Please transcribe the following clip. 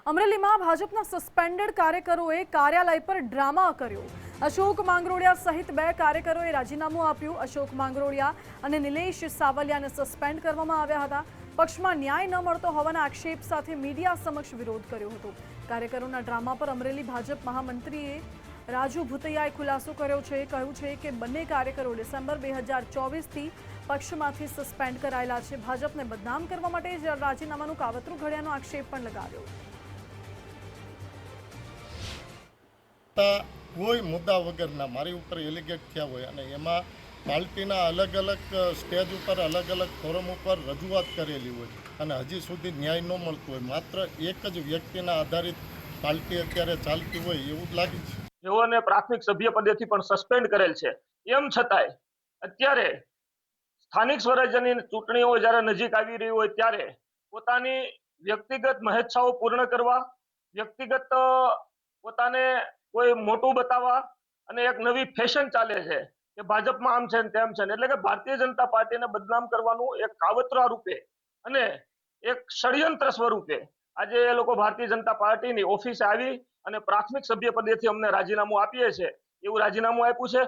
અમરેલીમાં ભાજપના સસ્પેન્ડેડ કાર્યકરોએ કાર્યાલય પર ડ્રામા કર્યો। અશોક માંગરોળિયા સહિત 2 કાર્યકરોએ રાજીનામું આપ્યું। અશોક માંગરોળિયા અને નિલેશ સાવલિયાને સસ્પેન્ડ કરવામાં આવ્યા હતા। પક્ષમાં ન્યાય ન મળતો હોવાના આક્ષેપ સાથે મીડિયા સમક્ષ વિરોધ કર્યો હતો। કાર્યકરોના ડ્રામા પર અમરેલી ભાજપ મહામંત્રીએ રાજુ ભૂતૈયાએ ખુલાસો કર્યો છે। કહ્યું છે કે બંને કાર્યકરો ડિસેમ્બર 2024થી પક્ષમાંથી સસ્પેન્ડ કરાયેલા છે। ભાજપને બદનામ કરવા માટે જ રાજીનામાનું કાવતરું ઘડ્યાનો આક્ષેપ પણ લગાવ્યો। કોઈ મુદ્દા વગરના મારી ઉપર એલિગેટ થયા હોય અને એમાં પાર્ટીના અલગ અલગ સ્ટેજ ઉપર અલગ અલગ ફોરમ ઉપર રજૂઆત કરેલી હોય અને હજી સુધી ન્યાય ન મળતો હોય, માત્ર એક જ વ્યક્તિના આધારિત પાર્ટી અત્યારે ચાલતી હોય એવું જ લાગે છે। જેઓને પ્રાથમિક સભ્ય પદેથી પણ સસ્પેન્ડ કરેલ છે, એમ છતાંય અત્યારે સ્થાનિક સ્વરાજ્યની ચૂંટણીઓ જ્યારે નજીક આવી રહી હોય ત્યારે પોતાની વ્યક્તિગત મહેચ્છાઓ પૂર્ણ કરવા, વ્યક્તિગત પોતાને કોઈ મોટું બતાવવા અને એક નવી ફેશન ચાલે છે કે ભાજપમાં આમ છે ને તેમ છે, એટલે કે ભારતીય જનતા પાર્ટીને બદનામ કરવાનું એક કાવતરા રૂપે અને એક ષડયંત્ર સ્વરૂપે આજે એ લોકો ભારતીય જનતા પાર્ટીની ઓફિસે આવી અને પ્રાથમિક સભ્ય પદેથી અમને રાજીનામું આપીએ છે એવું રાજીનામું આપ્યું છે।